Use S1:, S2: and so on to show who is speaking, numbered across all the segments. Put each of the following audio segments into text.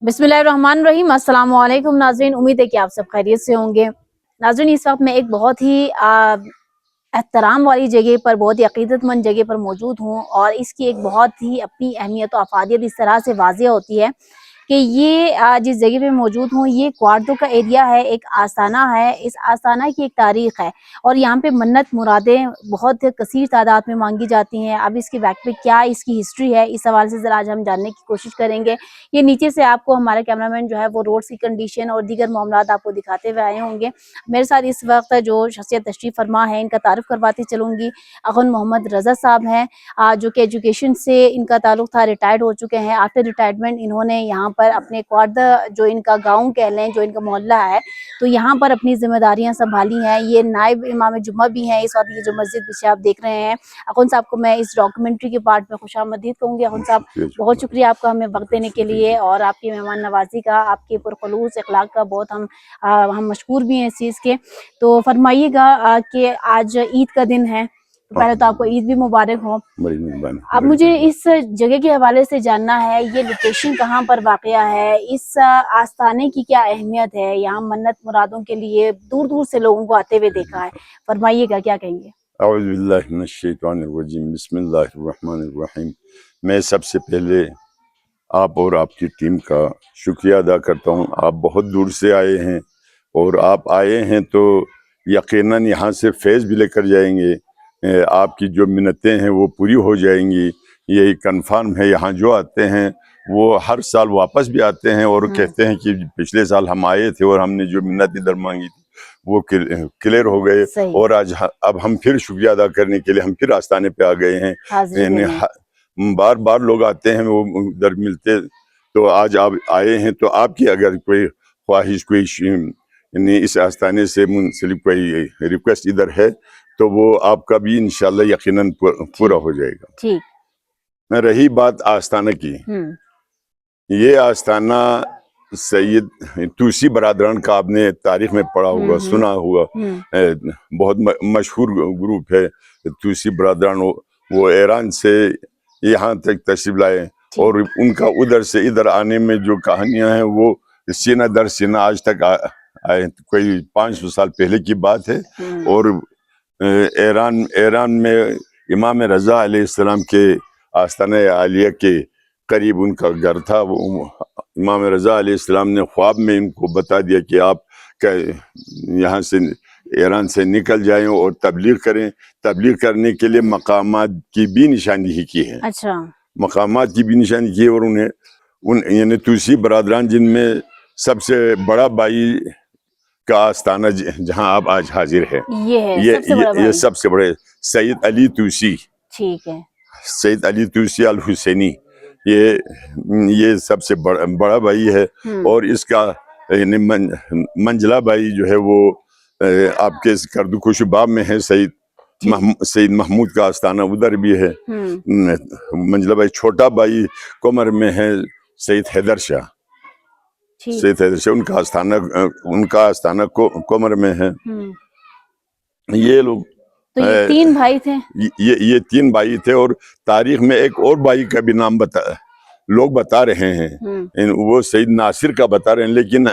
S1: बिस्मिल्लाहिर्रहमानिर्रहीम। अस्सलाम वालेकुम नाज़रीन, उम्मीद है कि आप सब खैरियत से होंगे। नाज़रीन, इस वक्त मैं एक बहुत ही एहतराम वाली जगह पर, बहुत ही अकीदतमंद जगह पर मौजूद हूँ और इसकी एक बहुत ही अपनी अहमियत और अफादियत इस तरह से वाज़िह होती है कि ये जिस जगह पे मौजूद हूँ ये क्वार्टो का एरिया है, एक आस्थाना है। इस आस्थाना की एक तारीख़ है और यहाँ पे मन्नत मुरादें बहुत कसीर तादाद में मांगी जाती हैं। अब इसके बैक पे क्या इसकी हिस्ट्री है, इस हवाले से ज़रा आज हम जानने की कोशिश करेंगे। ये नीचे से आपको हमारा कैमरामैन जो है वो रोड की कंडीशन और दीगर मामलात आपको दिखाते हुए आए होंगे। मेरे साथ इस वक्त जो शख्सियत तशरीफ़ फरमा है इनका तारुफ करवाती चलूँगी। अख़ुन मोहम्मद रज़ा साहब हैं, जो कि एजुकेशन से इनका ताल्लुक़ था, रिटायर्ड हो चुके हैं। आफ्टर रिटायरमेंट इन्होंने यहाँ पर अपने क्वार्टर, जो इनका गाँव कह लें, जो इनका मोहल्ला है, तो यहाँ पर अपनी जिम्मेदारियाँ संभाली हैं। ये नायब इमाम जुम्मा भी हैं इस वक्त। ये जो मस्जिद पीछे आप देख रहे हैं, अख़ुन साहब को मैं इस डॉक्यूमेंट्री के पार्ट में खुशामदीद कहूँगी। अख़ुन साहब, बहुत शुक्रिया आपका हमें वक्त देने के लिए और आपकी मेहमान नवाजी का, आपके पुरखलूस अखलाक का बहुत हम मशकूर भी हैं इस चीज़ के। तो फरमाइएगा कि आज ईद का दिन है, तो पहले तो आपको ईद भी मुबारक हो। अब मुझे इस जगह के हवाले से जानना है, ये लोकेशन कहाँ पर वाक़या है, इस आस्थाने की क्या अहमियत है? यहाँ मन्नत मुरादों के लिए दूर दूर से लोगों को आते हुए देखा है, फरमाइएगा क्या कहेंगे?
S2: औज़ु बिल्लाहि मिनश शैतानिर रजीम, बिस्मिल्लाहिर रहमानिर रहीम। मैं सबसे पहले आप और आपकी टीम का शुक्रिया अदा करता हूँ। आप बहुत दूर से आए हैं और आप आए हैं तो यकीनन यहाँ से फैज़ भी लेकर जाएंगे। आपकी जो मिन्नतें हैं वो पूरी हो जाएंगी, ये कन्फर्म है। यहाँ जो आते हैं वो हर साल वापस भी आते हैं और कहते हैं कि पिछले साल हम आए थे और हमने जो मिन्नत इधर मांगी थी वो क्लियर हो गए और आज अब हम फिर शुक्रिया अदा करने के लिए हम फिर आस्थाने पे आ गए हैं। बार बार लोग आते हैं, वो उधर मिलते, तो आज आप आए हैं तो आपकी अगर कोई ख्वाहिश, कोई इस आस्थाने से मुंसलिक कोई रिक्वेस्ट इधर है तो वो आपका भी इंशाल्लाह यकीनन पूरा हो जाएगा। ठीक। रही बात आस्थाना की, ये आस्थाना सैयद तुसी बरादरान का आपने तारीख में पढ़ा होगा, सुना होगा। बहुत मशहूर ग्रुप है तुसी बरादरान। वो ईरान से यहाँ तक तशरीफ लाए और उनका उधर से इधर आने में जो कहानियां हैं वो सीना दर सीना आज तक आए। कोई 500 साल पहले की बात है और ईरान में इमाम रज़ा अलैहिस्सलाम के आस्थाना आलिया के करीब उनका घर था। वो इमाम रज़ा अलैहिस्सलाम ने ख्वाब में इनको बता दिया कि आप यहाँ से ईरान से निकल जाएं और तबलीग करें। तबलीग करने के लिए मकामात की भी निशानी की है। अच्छा। मकामात की भी निशानी की और उन्हें यानी तुसी बरादरान जिनमें सबसे बड़ा भाई का आस्थाना जहाँ आप आज हाजिर है, ये सबसे बड़े सैयद अली तुसी। ठीक है। सैयद अली तुसी अल हुसैनी, ये सबसे बड़ा भाई है और इसका मंजला भाई जो है वो आपके करदुकुशबाब में है। सैयद महमूद का आस्थाना उधर भी है। मंजला भाई, छोटा भाई कोमर में है सैयद हैदर शाह। सैयद हैदर शाह उनका आस्थाना कोमर में है। ये लोग तो ये तीन भाई थे। ये तीन भाई थे और तारीख में एक और भाई का भी नाम लोग बता रहे हैं, वो सैयद नासिर का बता रहे हैं, लेकिन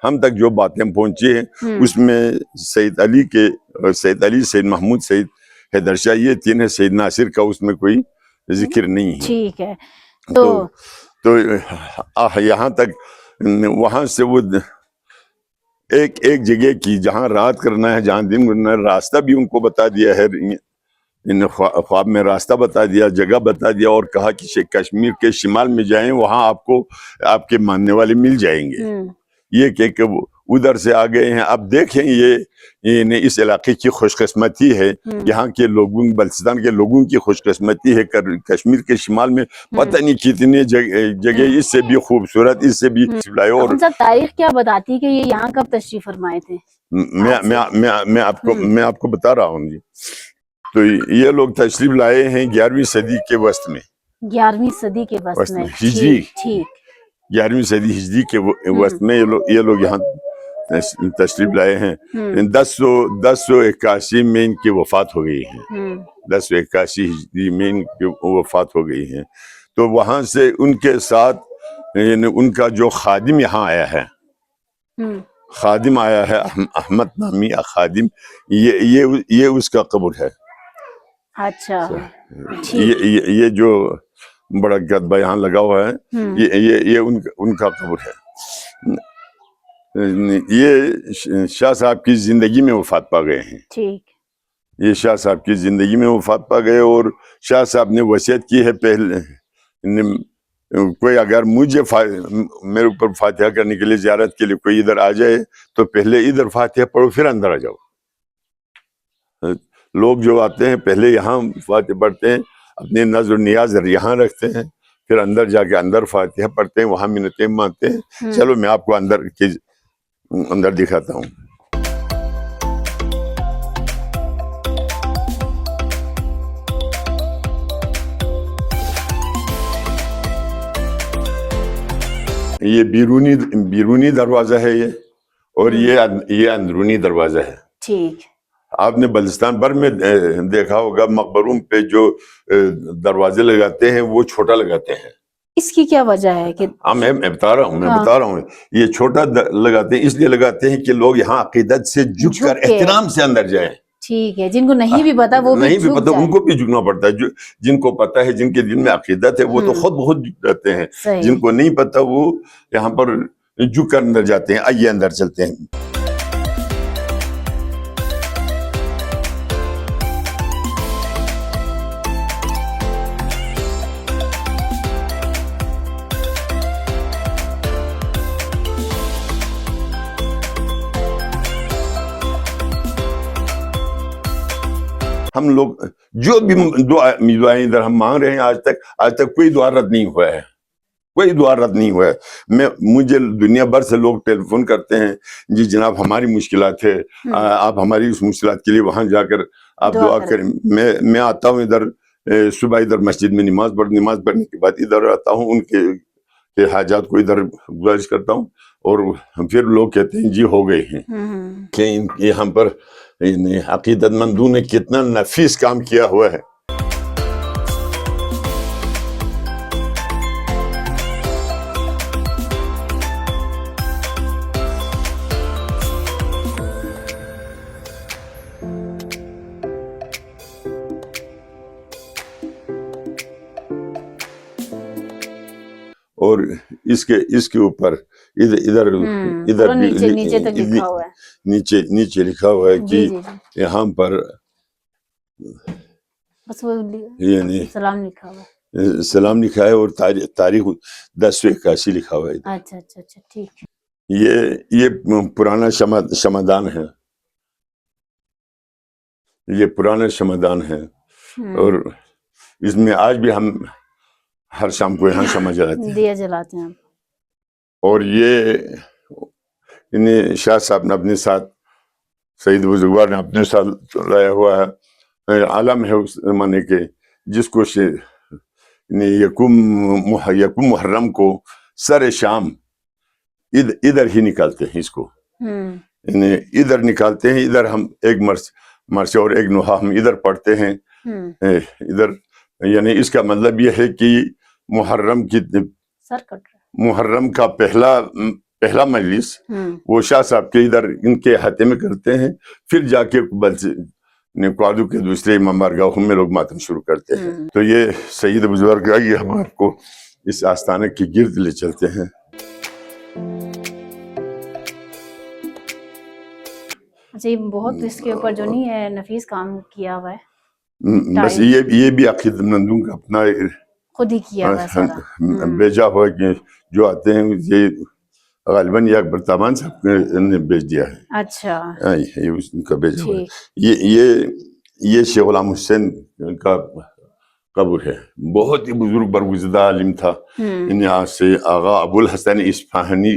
S2: हम तक जो बातें पहुंची हैं उसमें सैयद अली, सैयद महमूद, सैयद हैदर शाह, ये तीन है। सैयद नासिर का उसमें कोई जिक्र नहीं है। ठीक है। तो यहाँ तक, वहां से वो एक जगह की जहाँ रात करना है, जहाँ दिन करना है, रास्ता भी उनको बता दिया है। इन ख्वाब में रास्ता बता दिया, जगह बता दिया और कहा कि कश्मीर के शिमाल में जाएं, वहां आपको आपके मानने वाले मिल जाएंगे। ये कह उधर से आ गए हैं। अब देखें, ये इस इलाके की खुशकिस्मती है, यहाँ के लोगों, बल्चिस्तान के लोगों की खुशकिस्मती है। कश्मीर के शिमाल में पता नहीं कितनी जगह इससे भी खूबसूरत, इससे भी लाए। और
S1: तारीख क्या बताती है कि ये यहाँ कब तशरीफ फरमाए थे?
S2: मैं आपको बता रहा हूँ जी। तो ये लोग तशरीफ लाए हैं 11वीं सदी के वस्त में। 11वीं सदी के वस्त में हिजरी। ठीक। 11वीं सदी हिजरी के वस्त में ये लोग यहाँ तशरीफ लाए हैं। 1081 में इनकी वफात हो गई है। 1081 हिजरी में इनकी वफात हो गई है। तो वहां से उनके साथ یعنی ان کا جو خادم یہاں آیا ہے، خادم آیا ہے احمد نامی خادم، یہ اس کا قبر ہے.
S1: اچھا
S2: یہ جو بڑا گدبہ یہاں لگا ہوا ہے، یہ ان کا قبر ہے. یہ شاہ صاحب کی زندگی میں وفات پا گئے ہیں.
S1: ٹھیک.
S2: یہ شاہ صاحب کی زندگی میں وفات پا گئے، اور شاہ صاحب نے وصیت کی ہے پہلے کوئی اگر میرے اوپر فاتحہ کرنے کے لیے زیارت کے لیے کوئی ادھر آ جائے تو پہلے ادھر فاتحہ پڑھو پھر اندر آ جاؤ. لوگ جو آتے ہیں پہلے یہاں فاتحہ پڑھتے ہیں، اپنے نظر و نیاز یہاں رکھتے ہیں، پھر اندر جا کے اندر فاتحہ پڑھتے ہیں، وہاں منتیں مانگتے ہیں. چلو میں آپ کو اندر دکھاتا ہوں. یہ بیرونی دروازہ ہے یہ، اور یہ اندرونی دروازہ ہے.
S1: ٹھیک.
S2: آپ نے بلوچستان بھر میں دیکھا ہوگا مقبروں پہ جو دروازے لگاتے ہیں وہ چھوٹا لگاتے ہیں.
S1: اس کی کیا وجہ ہے کہ
S2: میں بتا رہا ہوں یہ چھوٹا لگاتے ہیں، اس لیے لگاتے ہیں کہ لوگ یہاں عقیدت سے جھک کر احترام سے اندر جائیں.
S1: ٹھیک ہے. جن کو نہیں بھی پتا وہ
S2: نہیں بھی پتا ان کو بھی جھکنا پڑتا ہے. جن کو پتا ہے، جن کے دل میں عقیدت ہے، وہ تو خود بہت جھک جاتے ہیں. جن کو نہیں پتا وہ یہاں پر جھک کر اندر جاتے ہیں. آئیے اندر چلتے ہیں. ہم لوگ جو بھی دعائیں ادھر ہم مانگ رہے ہیں، آج تک کوئی دعا رد نہیں ہوا ہے. کوئی دعا رد نہیں ہوا ہے. مجھے دنیا بھر سے لوگ ٹیلی فون کرتے ہیں، جی جناب ہماری مشکلات ہے، آپ ہماری اس مشکلات کے لیے وہاں جا کر آپ دعا کریں. میں آتا ہوں ادھر صبح، ادھر مسجد میں نماز پڑھنے کے بعد ادھر آتا ہوں، ان کے حاجات کو ادھر گزارش کرتا ہوں، اور پھر لوگ کہتے ہیں جی ہو گئے ہیں. کہ یہاں پر عقیدت مندوں نے کتنا نفیس کام کیا ہوا ہے. اور اس کے اوپر ادھر نیچے لکھا ہوا ہے کہ یہاں پر سلام لکھا ہے، اور تاریخ 1081 لکھا ہوا ہے.
S1: اچھا اچھا اچھا ٹھیک.
S2: یہ پرانا شمعدان ہے. یہ پرانا شمعدان ہے، اور اس میں آج بھی ہم ہر شام کو یہاں شمع جلاتے ہیں. اور یہ شاہ صاحب نے اپنے ساتھ، سید بزرگوار نے اپنے ساتھ لایا ہوا ہے. عالم ہے اس زمانے کے، جس کو یکم محرم کو سر شام ادھر ہی نکالتے ہیں. اس کو ادھر نکالتے ہیں. ادھر ہم ایک مرچ اور ایک نوحہ ہم ادھر پڑھتے ہیں. ادھر یعنی اس کا مطلب یہ ہے کہ محرم کا پہلا مجلس وہ شاہ صاحب کے ادھر ان کے ہاتھے میں کرتے ہیں. پھر جا کے کوادو کے دوسرے امام بارگاہوں میں لوگ ماتم شروع کرتے ہیں. تو یہ سید بزرگ آئیے ہم آپ کو اس آستانے کی گرد لے چلتے ہیں.
S1: اچھا، بہت اس کے اوپر جو نہیں ہے نفیس کام کیا ہوا ہے.
S2: بس یہ بھی عقیدت مندوں کا اپنا
S1: خود ہی کیا ہوا ہے.
S2: بھیجا ہوا کہ جو آتے ہیں یہ غالباً یہ اکبر تابان صاحب نے بھیج دیا ہے.
S1: اچھا،
S2: یہ اس کا بھیجا ہوا ہے. یہ شیخ غلام حسین کا قبر ہے. بہت ہی بزرگ برگزیدہ عالم تھا. یہاں سے آغا ابو الحسن اصفہانی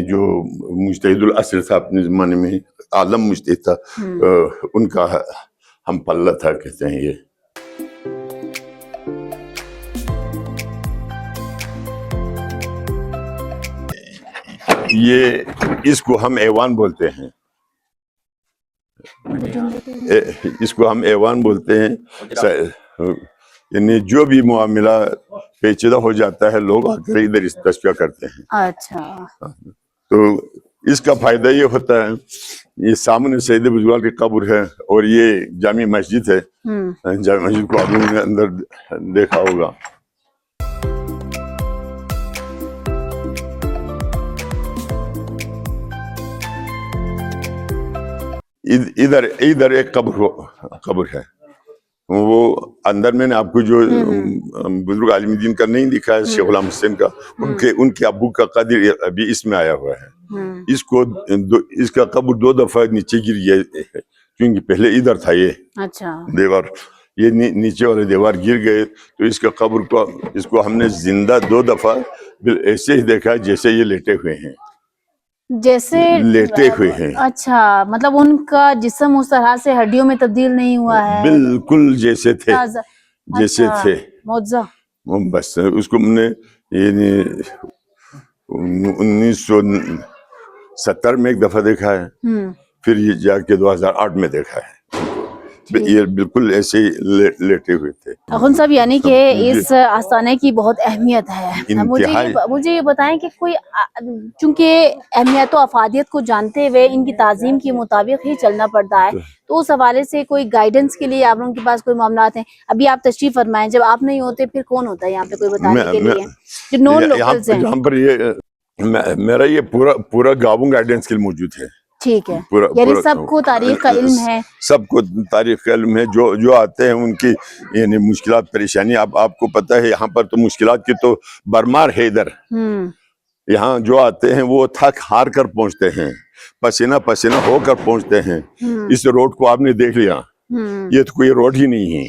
S2: جو مجتہد العصر تھا اپنے زمانے میں، عالم مجتہد تھا، ان کا ہم پلہ تھا کہتے ہیں. یہ اس کو ہم ایوان بولتے ہیں. اس کو ہم ایوان بولتے ہیں. यानी जो भी मामला पेचीदा हो जाता है लोग आकर इधर इस तशफ़िया करते हैं।
S1: अच्छा,
S2: तो इसका फायदा ये होता है, ये सामने सैयद बुजुर्ग की कब्र है और ये जामी मस्जिद है। जामी मस्जिद को आप लोगों ने अंदर देखा होगा। इधर इधर एक कब्र है, वो अंदर मैंने आपको जो बुजुर्ग आलिमुद्दीन का नहीं दिखा है, शेख गुलाम हुसैन का, उनके अब्बू का कब्र अभी इसमें आया हुआ है। इसका कब्र 2 दफा नीचे गिर गया है, क्योंकि पहले इधर था ये
S1: अच्छा,
S2: दीवार, ये नीचे वाले दीवार गिर गए, तो इसका कब्र को इसको हमने जिंदा 2 दफा ऐसे ही देखा है जैसे ये लेटे हुए हैं,
S1: जैसे
S2: लेटे हुए हैं।
S1: अच्छा, मतलब उनका जिस्म उस तरह से हड्डियों में तब्दील नहीं हुआ है,
S2: बिल्कुल जैसे थे, जैसे
S1: अच्छा,
S2: थे।
S1: मौजज़ा।
S2: बस उसको हमने ये 1970 में एक दफा देखा है, फिर ये जाके 2008 में देखा है। ये बिल्कुल ऐसे ही लेटे हुए थे।
S1: अखुन साहब, यानी कि इस आस्थाने की बहुत अहमियत है। मुझे ये बताएं कि कोई, चूंकि अहमियत और अफादियत को जानते हुए इनकी ताज़ीम के मुताबिक ही चलना पड़ता है, तो उस हवाले से कोई गाइडेंस के लिए आप लोगों के पास कोई मामलात हैं? अभी आप तशरीफ फरमाएं, जब आप नहीं होते फिर कौन होता है यहाँ पे कोई बताने के लिए, जो नॉन लोकल्स हैं?
S2: यहाँ पर ये मेरा ये पूरा गाँव गाइडेंस के लिए मौजूद है।
S1: ठीक है, यानी सबको तारीख का इल्म है, सबको
S2: तारीख का इल्म है। जो आते हैं उनकी यानी मुश्किलात परेशानी, आपको पता है यहाँ पर तो मुश्किलात की तो भरमार है। इधर यहाँ जो आते हैं वो थक हार कर पहुंचते हैं, पसीना पसीना होकर पहुंचते हैं। इस रोड को आपने देख लिया, ये तो कोई रोड ही नहीं है।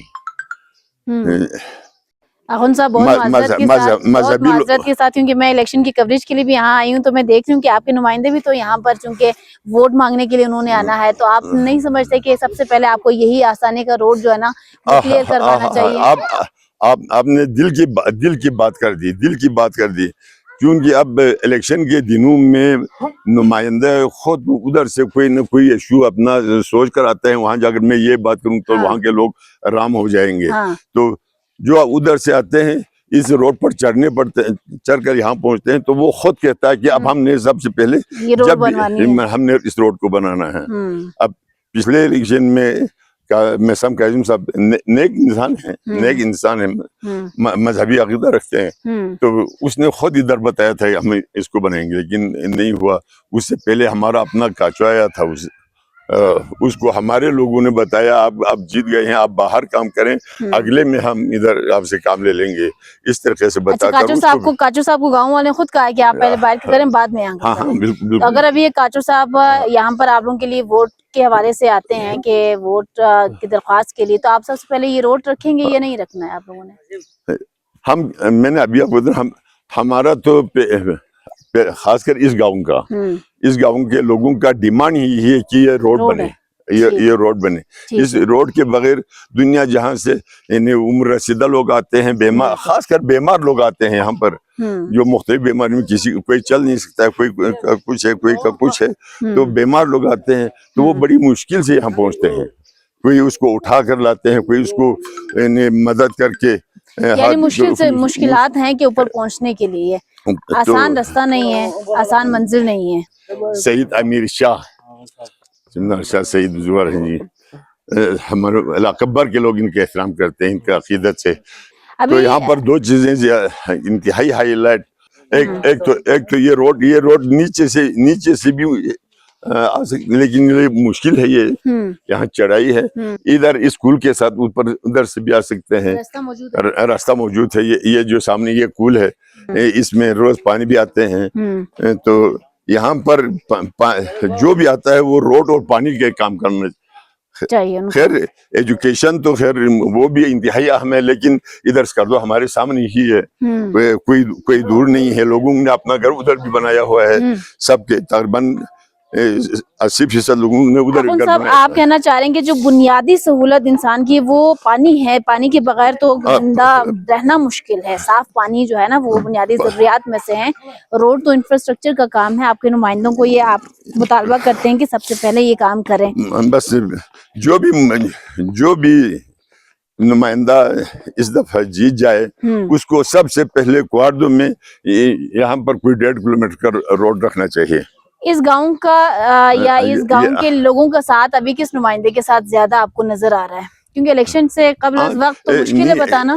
S1: अखुन साहब, बहुत माज़रत के साथ, क्योंकि मैं इलेक्शन की कवरेज के लिए भी यहाँ आई हूँ, तो मैं देख रही हूँ कि आपके नुमाइंदे भी तो यहाँ पर चूंकि वोट मांगने के लिए उन्होंने आना है, तो आप नहीं समझते कि सबसे पहले आपको यही आसानी का रोड जो है ना वो क्लियर करवाना चाहिए?
S2: आपने दिल की बात कर दी, क्योंकि अब इलेक्शन के दिनों में नुमाइंदा खुद उधर से कोई न कोई इशू अपना सोच कर आते हैं। वहां जाकर मैं ये बात करूँ तो वहां के लोग आराम हो जाएंगे। तो जो उधर से आते हैं इस रोड पर चढ़ कर यहाँ पहुंचते हैं, तो वो खुद कहता है कि अब हमने सबसे पहले हमने इस रोड को बनाना है। अब पिछले इलेक्शन में मैसम काजिम साहब नेक इंसान है, मजहबी अकीदा रखते हैं, तो उसने खुद इधर बताया था हम इसको बनाएंगे, लेकिन नहीं हुआ। उससे पहले हमारा अपना काचो आया था, उसको हमारे लोगों ने बताया आप जीत गए हैं, आप बाहर काम करें, अगले में हम इधर आपसे काम ले लेंगे। इस तरीके से बताकर
S1: काचो साहब को गांव वाले खुद कहा कि आप पहले बाहर करें, बाद में यहाँ करें।
S2: बिल्कुल।
S1: तो अगर अभी ये काचो साहब यहाँ पर आप लोगों के लिए वोट के हवाले से आते हैं कि वोट की दरख्वास्त के लिए, तो आप सबसे पहले ये रोड रखेंगे या नहीं रखना है आप लोगों ने?
S2: मैंने अभी आपको हमारा तो खासकर इस गांव के लोगों का डिमांड ही है कि ये रोड बने, ये रोड बने। इस रोड के बगैर दुनिया जहां से उम्र रसीदा लोग आते हैं, बेमार, खासकर बेमार लोग आते हैं यहाँ पर, जो मुख्तलिफ बीमारी में कोई चल नहीं सकता है, कोई कुछ है, कोई का कुछ है, तो बेमार लोग आते हैं, तो वो बड़ी मुश्किल से यहाँ पहुंचते हैं। कोई उसको उठा कर लाते हैं, कोई उसको मदद करके,
S1: यानी मुश्किलात हैं कि ऊपर पहुंचने के लिए आसान रास्ता नहीं है, आसान मंजिल नहीं है।
S2: सईद अमीर शाह सईद बुजुर्ग हैं जी, हमारे इलाका भर के लोग इनके एहतराम करते हैं, इनके अकीदत से। तो यहाँ पर 2 चीजें इंतहाई हाईलाइट, एक तो ये रोड नीचे से भी आ सकती, लेकिन ये मुश्किल है, ये यहाँ चढ़ाई है। इधर स्कूल के साथ ऊपर उधर से भी आ सकते हैं, रास्ता मौजूद है। ये जो सामने ये कूल है, इसमें रोज पानी भी आते हैं। तो यहाँ पर जो भी आता है वो रोड और पानी के काम करना चाहिए। खैर एजुकेशन तो खैर वो भी इंतहाई अहम है, लेकिन इधर कर दो, हमारे सामने ही है, कोई दूर नहीं है। लोगों ने अपना घर उधर भी बनाया हुआ है, सबके तकरीबन 80% लोगों ने उधर घर बनाया।
S1: आप कहना चाह रहे हैं कि जो बुनियादी सहूलत इंसान की वो पानी है, पानी के बगैर तो जिंदा रहना मुश्किल है। साफ पानी जो है ना वो बुनियादी जरूरियात में से है। रोड तो इंफ्रास्ट्रक्चर का काम है, आपके नुमाइंदों को ये आप मुतालबा करते हैं कि सबसे पहले ये काम करें।
S2: बस जो भी نمائندہ اس دفعہ جیت جائے اس کو سب سے پہلے کوارڈو میں یہاں پر کوئی 1.5 کلومیٹر کا روڈ رکھنا چاہیے.
S1: اس گاؤں کا یا اس گاؤں کے لوگوں کا ساتھ ابھی کس نمائندے کے ساتھ زیادہ آپ کو نظر آ رہا ہے؟ کیونکہ الیکشن سے قبل از وقت تو مشکل ہے بتانا.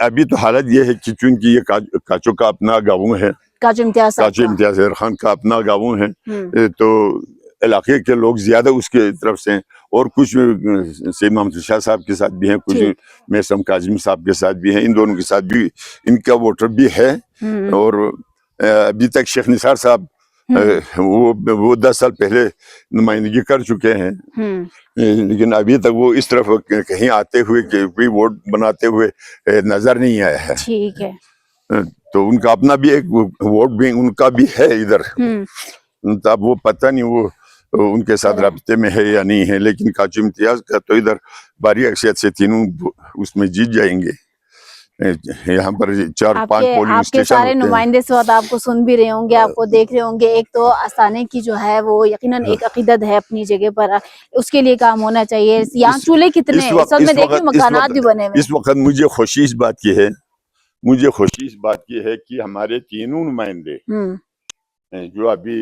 S2: ابھی تو حالت یہ ہے کہ چونکہ یہ کاچو کا اپنا گاؤں ہے,
S1: کاچو امتیاز
S2: زہر خان کا اپنا گاؤں ہے, تو علاقے کے لوگ زیادہ اس کے طرف سے ہیں, اور کچھ سید محمد شاہ صاحب کے ساتھ بھی ہیں, کچھ میسم کاظمی صاحب کے ساتھ بھی ہیں, ان دونوں کے ساتھ بھی ان کا ووٹر بھی ہے. اور ابھی تک شیخ نثار صاحب وہ 10 سال پہلے نمائندگی کر چکے ہیں, لیکن ابھی تک وہ اس طرف کہیں آتے ہوئے کوئی ووٹ بناتے ہوئے نظر نہیں آیا ہے.
S1: ٹھیک ہے,
S2: تو ان کا اپنا بھی ایک ووٹ بھی ان کا بھی ہے ادھر. اب وہ پتہ نہیں وہ ان کے ساتھ رابطے میں ہے یا نہیں ہے, لیکن کاچو امتیاز کا تو ادھر بھاری اکثریت سے تینوں اس میں جیت جائیں گے. یہاں پر 4-5 پولنگ
S1: آپ کے سارے نمائندے اس وقت آپ کو سن بھی رہے ہوں گے, آپ کو دیکھ رہے ہوں گے. ایک تو آستانے کی جو ہے وہ یقیناً ایک عقیدت ہے اپنی جگہ پر, اس کے لیے کام ہونا چاہیے. یہاں چولہے کتنے ہیں اس وقت میں دیکھ رہی ہوں, مکانات بھی بنے ہوئے.
S2: اس وقت مجھے خوشی اس بات کی ہے کہ ہمارے تینوں نمائندے جو ابھی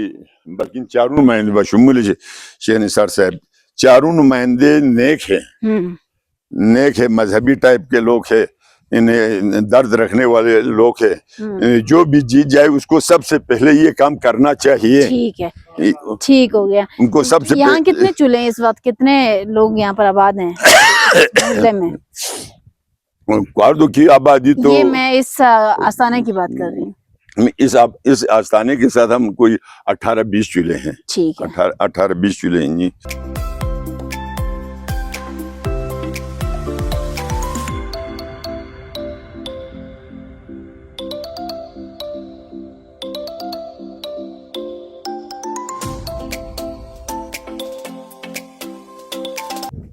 S2: بلکہ 4 نمائندے بشمول شیخ نثار صاحب, 4 نمائندے نیک ہیں, مذہبی ٹائپ کے لوگ ہیں, انہیں درد رکھنے والے لوگ ہیں. جو بھی جیت جائے اس کو سب سے پہلے یہ کام کرنا چاہیے.
S1: ٹھیک ہے, ٹھیک ہو گیا.
S2: ان کو سب سے
S1: یہاں کتنے چولہے ہیں اس وقت, کتنے لوگ یہاں پر آباد ہیں محلے میں؟
S2: کوارڈو کی آبادی تو
S1: یہ میں اس آستانے کی بات کر رہی ہوں.
S2: اس آستانے کے ساتھ ہم کوئی 18-20 چولہے ہیں.
S1: ٹھیک ہے,
S2: 18-20 چولہے ہیں جی.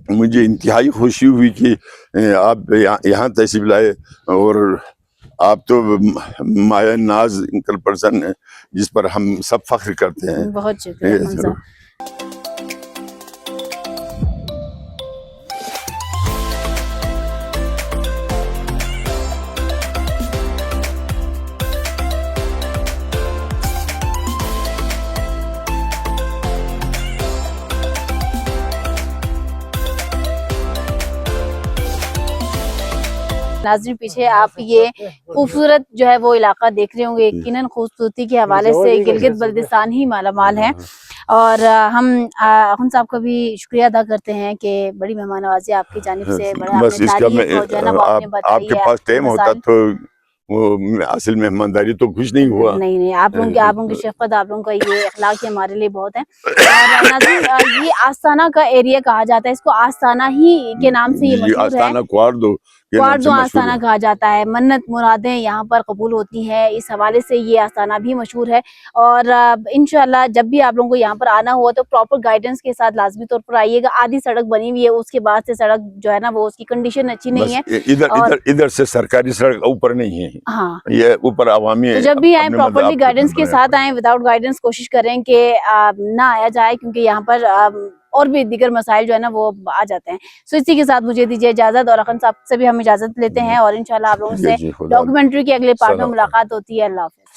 S2: مجھے انتہائی خوشی ہوئی کہ آپ یہاں تشریف لائے, اور آپ تو مایہ ناز انکل پرسن ہیں جس پر ہم سب فخر کرتے ہیں.
S1: بہت شکریہ. ناظرین پیچھے آپ یہ خوبصورت جو ہے وہ علاقہ دیکھ رہے ہوں گے. یقیناً خوبصورتی کے حوالے سے گلگت بلتستان ہی مالا مال ہے, اور ہم اخن صاحب کا بھی شکریہ ادا کرتے ہیں کہ بڑی مہمان نوازی آپ کی جانب سے, بڑا آپ نے تاریخ اور جو ہے نا وہ آپ نے بتائی ہے.
S2: آپ کے پاس ٹائم ہوتا تو وہ اصل مہمانداری تو کچھ نہیں ہوا.
S1: نہیں, آپ لوگوں کی شفقت, آپ لوگوں کا یہ اخلاق ہی ہمارے لیے بہت ہے. اور ناظرین یہ آستانہ کا ایریا کہا جاتا ہے, اس کو آستانہ ہی کے نام سے یہ مشہور ہے.
S2: آستانہ کوارڈو
S1: آستانہ کہا جاتا ہے. منت مرادیں یہاں پر قبول ہوتی ہیں, اس حوالے سے یہ آستانہ بھی مشہور ہے. اور انشاءاللہ جب بھی آپ لوگوں کو یہاں پر آنا ہوا تو پراپر گائیڈنس کے ساتھ لازمی طور پر آئیے گا. آدھی سڑک بنی ہوئی ہے, اس کے بعد سے سڑک جو ہے نا وہ اس کی کنڈیشن اچھی نہیں ہے.
S2: ادھر سے سرکاری سڑک اوپر نہیں ہے,
S1: ہاں
S2: یہ اوپر عوامی ہے.
S1: جب بھی آئیں پراپرلی گائیڈنس کے ساتھ آئیں, وداؤٹ گائیڈنس کوشش کریں کہ نہ آیا جائے, کیونکہ یہاں پر اور بھی دیگر مسائل جو ہے نا وہ آ جاتے ہیں. سو اسی کے ساتھ مجھے دیجیے اجازت, اور اخن صاحب سے بھی ہم اجازت لیتے ہیں, اور انشاءاللہ آپ لوگوں سے ڈاکیومنٹری کے اگلے پارٹ میں ملاقات ہوتی ہے. اللہ حافظ.